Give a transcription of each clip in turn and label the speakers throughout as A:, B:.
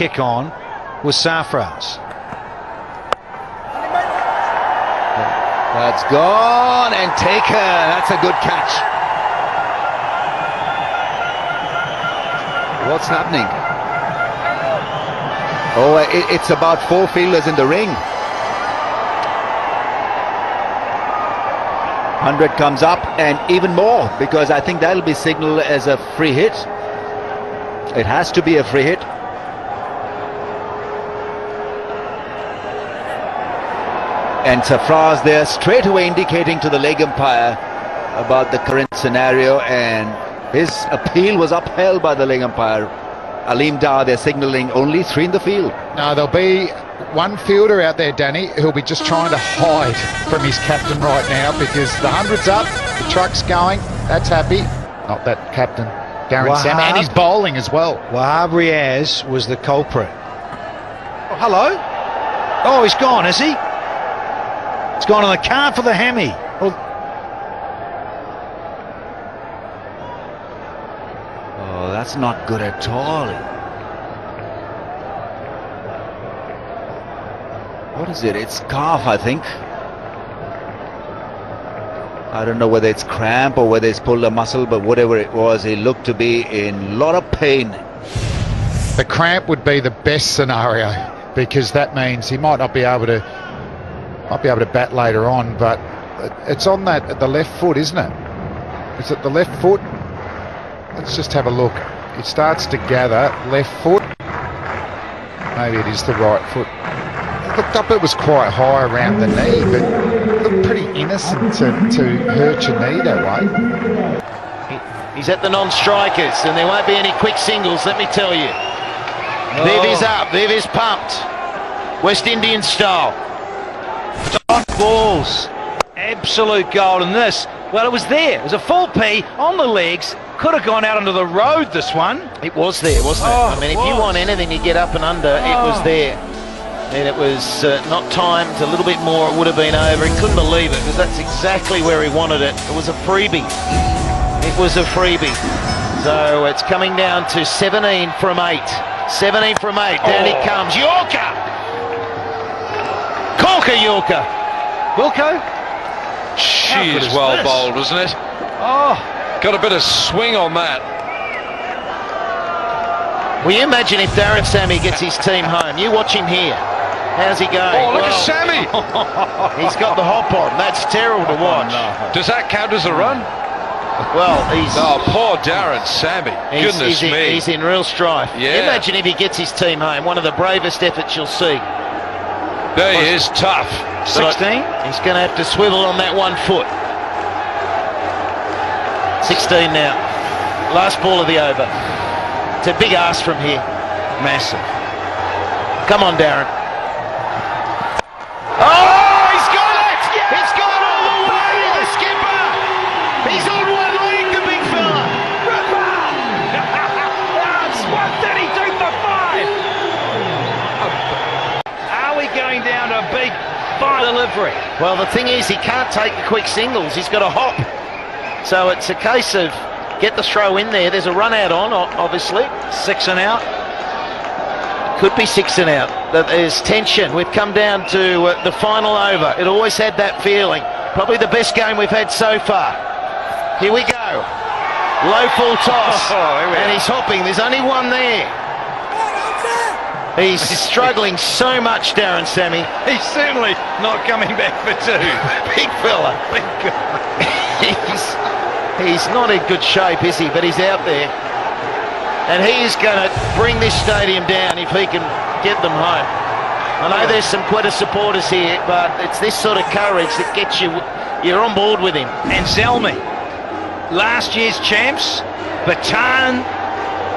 A: kick on was Safraz.
B: That's gone and taken. That's a good catch. What's happening? Oh, it's about 4 fielders in the ring. 100 comes up and even more, because I think that'll be signaled as a free hit. It has to be a free hit. And Safraz there straight away indicating to the leg umpire about the current scenario, and his appeal was upheld by the leg umpire. Aleem Dar, they're signalling only 3 in the field.
C: No, there'll be one fielder out there, Danny, who'll be just trying to hide from his captain right now, because the 100's up, the truck's going, that's happy. Not that captain, Daren Sammy, and he's bowling as well.
A: Wahab Riaz was the culprit. Oh, hello? Oh, he's gone, is he? It's gone on the card for the hammy. Oh,
B: that's not good at all. What is it? It's calf, I think. I don't know whether it's cramp or whether it's pulled a muscle, but whatever it was, he looked to be in a lot of pain.
C: The cramp would be the best scenario, because that means he might not be able to bat later on, but it's on that at the left foot, isn't it? Is it the left foot? Let's just have a look. It starts to gather left foot. Maybe it is the right foot. It looked up, it was quite high around the knee, but it looked pretty innocent to hurt your knee that way.
D: He's at the non-strikers, and there won't be any quick singles, let me tell you.
A: Oh.
D: Viv is up, Viv is pumped. West Indian style.
A: dot balls. Absolute gold. And this, well, it was there. It was a full P on the legs. Could have gone out onto the road, this one.
D: It was there, wasn't it?
A: Oh,
D: I mean, if you want anything to get up and under, it was there. And it was not timed, a little bit more, it would have been over. He couldn't believe it, because that's exactly where he wanted it. It was a freebie. It was a freebie. So it's coming down to 17 from 8. 17 from 8. Down he comes. Yorker! Corker Yorker.
A: Wilco?
E: She is well bowled, isn't it?
A: Oh.
E: Got a bit of swing on that.
D: Well, you imagine if Daren Sammy gets his team home. You watch him here. How's he going?
E: Oh, look at Sammy!
D: He's got the hop on. That's terrible to watch.
E: Does that count as a run?
D: Well, he's...
E: Oh, poor Daren Sammy. Goodness me.
D: He's in real strife.
E: Yeah.
D: Imagine if he gets his team home. One of the bravest efforts you'll see.
E: There he is, tough.
A: 16?
D: He's going to have to swivel on that 1 foot. 16 now. Last ball of the over. It's a big ask from here.
A: Massive.
D: Come on, Daren. Oh, he's got it! He's gone all the way, the skipper! He's on one leg, the big fella!
A: It's 132 for 5! Are we going down to a big fire delivery?
D: Well, the thing is, he can't take the quick singles. He's got to hop. So it's a case of get the throw in there. There's a run out on, obviously.
A: 6 and out.
D: Could be 6 and out. There's tension. We've come down to the final over. It always had that feeling. Probably the best game we've had so far. Here we go. Low full toss. And he's hopping. There's only one there. He's struggling so much, Daren Sammy.
A: He's certainly not coming back for 2.
D: Big fella.
A: Big guy.
D: He's not in good shape, is he? But he's out there. And he is going to bring this stadium down if he can get them home. I know there's some Quetta supporters here, but it's this sort of courage that gets you, you're on board with him.
A: And Zelmi, last year's champs, Bataan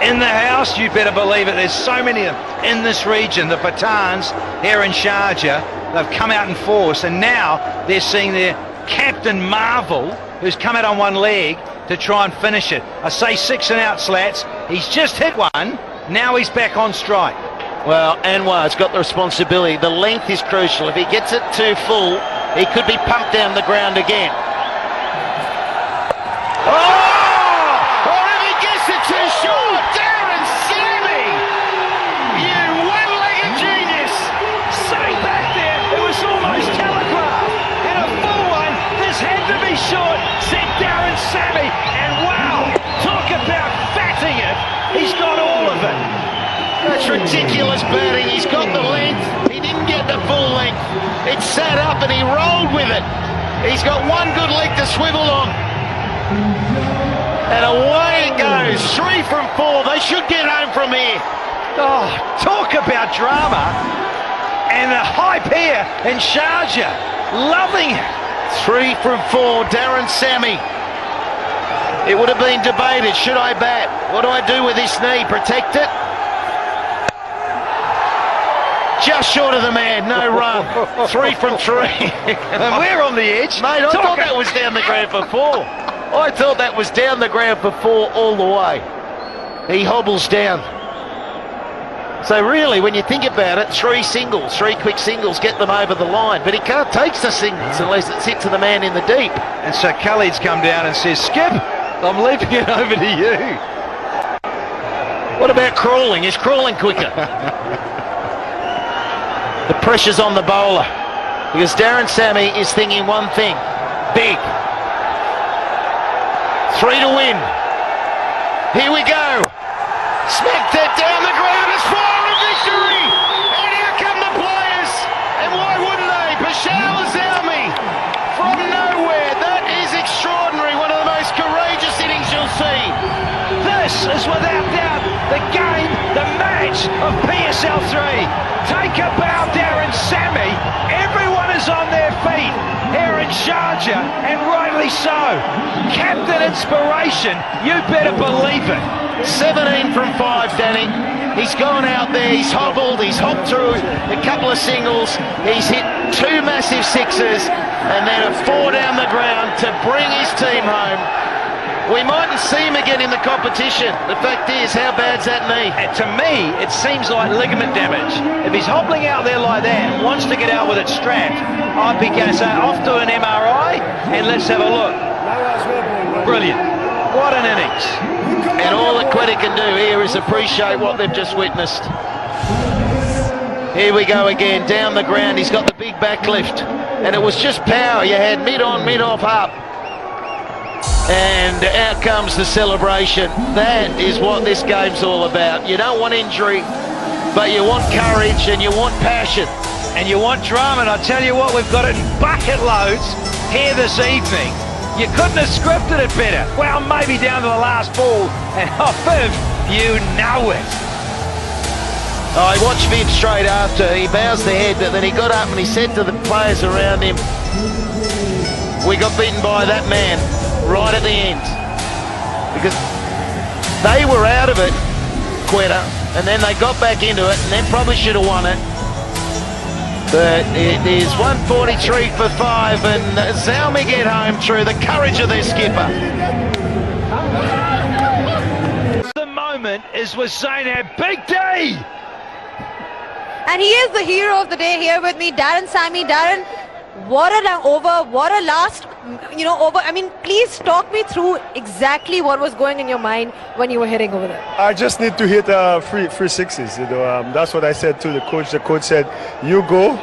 A: in the house, you better believe it. There's so many of them in this region. The Batans here in Sharjah, they've come out in force, and now they're seeing their captain Marvel, who's come out on one leg to try and finish it. I say 6 and out, Slats. He's just hit one. Now he's back on strike.
D: Well, Anwar's got the responsibility. The length is crucial. If he gets it too full, he could be pumped down the ground again. Oh! Or if he gets it too short, Daren Sammy! You
A: about fatting it. He's got all of it.
D: That's ridiculous batting. He's got the length. He didn't get the full length. It sat up and he rolled with it. He's got one good leg to swivel on. And away it goes. 3 from 4. They should get home from here.
A: Oh, talk about drama. And the hype here in Sharjah. Loving it.
D: 3 from 4. Daren Sammy. It would have been debated. Should I bat? What do I do with this knee? Protect it? Just short of the man, no run. 3 from 3.
A: And we're on the edge.
D: Mate, I thought that was down the ground for 4. I thought that was down the ground for 4 all the way. He hobbles down. So really, when you think about it, 3 singles, 3 quick singles get them over the line. But he can't take the singles unless it's hit to the man in the deep.
A: And so Khalid's come down and says, Skip, I'm leaving it over to you.
D: What about crawling? Is crawling quicker? The pressure's on the bowler because Daren Sammy is thinking one thing, big. 3 to win. Here we go. Smacked it down the ground. It's 4 a victory. And here come the players. And why wouldn't they? Quetta Gladiators from nowhere. That is extraordinary. One of the most courageous innings you'll see.
A: This is without doubt the game, the match of PSL 3. Take a bow, Daren Sammy. Everyone is on their feet here in Sharjah, and rightly so. Captain inspiration, you better believe it.
D: 17 from 5, Danny. He's gone out there, he's hobbled, he's hopped through a couple of singles, he's hit 2 massive sixes, and then a 4 down the ground to bring his team home. We mightn't see him again in the competition. The fact is, how bad's that knee?
A: And to me, it seems like ligament damage. If he's hobbling out there like that and wants to get out with it strapped, I'd be going to say, off to an MRI and let's have a look. Brilliant. What an innings.
D: And all that Quetta can do here is appreciate what they've just witnessed. Here we go again, down the ground. He's got the big back lift. And it was just power. You had mid on, mid off, up. And out comes the celebration. That is what this game's all about. You don't want injury, but you want courage and you want passion.
A: And you want drama, and I tell you what, we've got it in bucket loads here this evening. You couldn't have scripted it better. Well, maybe down to the last ball, and off Viv, you know it.
D: I watched Viv straight after. He bows the head, but then he got up and he said to the players around him, we got beaten by that man right at the end. Because they were out of it, Quetta, and then they got back into it, and then probably should have won it. But it is 143 for 5, and Zalmi get home through the courage of their skipper.
A: The moment is with Zainab, big day!
F: And he is the hero of the day here with me, Daren Sammy. Daren, what an over, what a last, over. I mean, please talk me through exactly what was going in your mind when you were hitting over there.
G: I just need to hit three sixes. That's what I said to the coach. The coach said, "You go,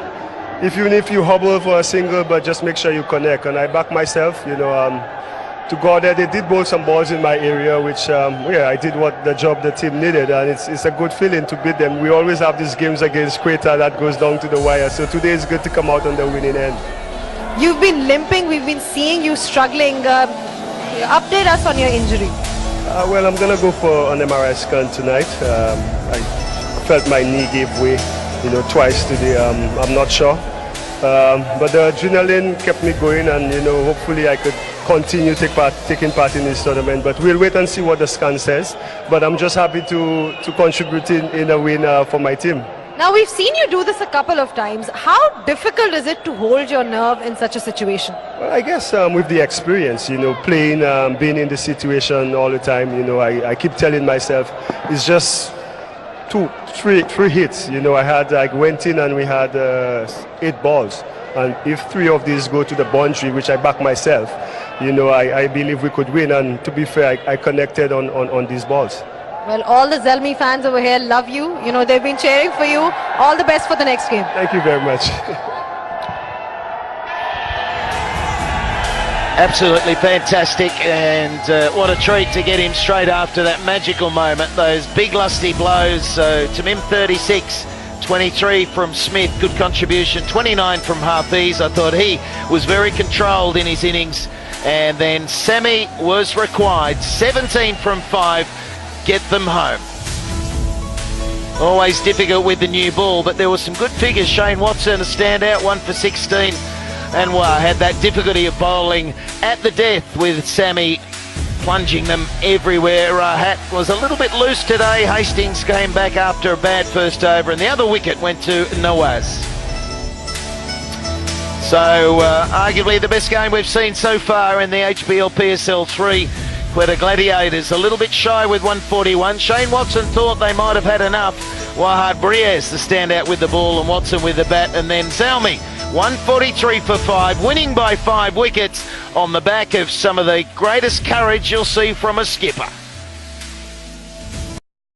G: even if you hobble for a single, but just make sure you connect." And I back myself. To go there, they did bowl some balls in my area, which I did what the job the team needed, and it's a good feeling to beat them. We always have these games against Quetta that goes down to the wire. So today is good to come out on the winning end.
F: You've been limping. We've been seeing you struggling. Update us on your injury.
G: Well, I'm gonna go for an MRI scan tonight. I felt my knee gave way, twice today. I'm not sure, but the adrenaline kept me going, and hopefully I could continue taking part in this tournament. But we'll wait and see what the scan says. But I'm just happy to contribute in a win for my team.
F: Now, we've seen you do this a couple of times. How difficult is it to hold your nerve in such a situation?
G: Well, I guess with the experience, playing, being in the situation all the time, I keep telling myself it's just three hits. I went in and we had 8 balls. And if 3 of these go to the boundary, which I back myself, I believe we could win. And to be fair, I connected on these balls.
F: Well, all the Zalmi fans over here love you. They've been cheering for you. All the best for the next game.
G: Thank you very much.
D: Absolutely fantastic, and what a treat to get him straight after that magical moment. Those big lusty blows. So Tamim 36, 23 from Smith, good contribution, 29 from Hafiz. I thought he was very controlled in his innings. And then Sammy was required, 17 from 5, get them home. Always difficult with the new ball, but there were some good figures. Shane Watson, a standout, 1 for 16. And had that difficulty of bowling at the death with Sammy plunging them everywhere. Hat was a little bit loose today. Hastings came back after a bad first over, and the other wicket went to Nawaz. So arguably the best game we've seen so far in the HBL PSL 3. Quetta Gladiators a little bit shy with 141. Shane Watson thought they might have had enough. Wahad Briez the standout with the ball and Watson with the bat, and then Salmi 143 for 5, winning by 5 wickets on the back of some of the greatest courage you'll see from a skipper.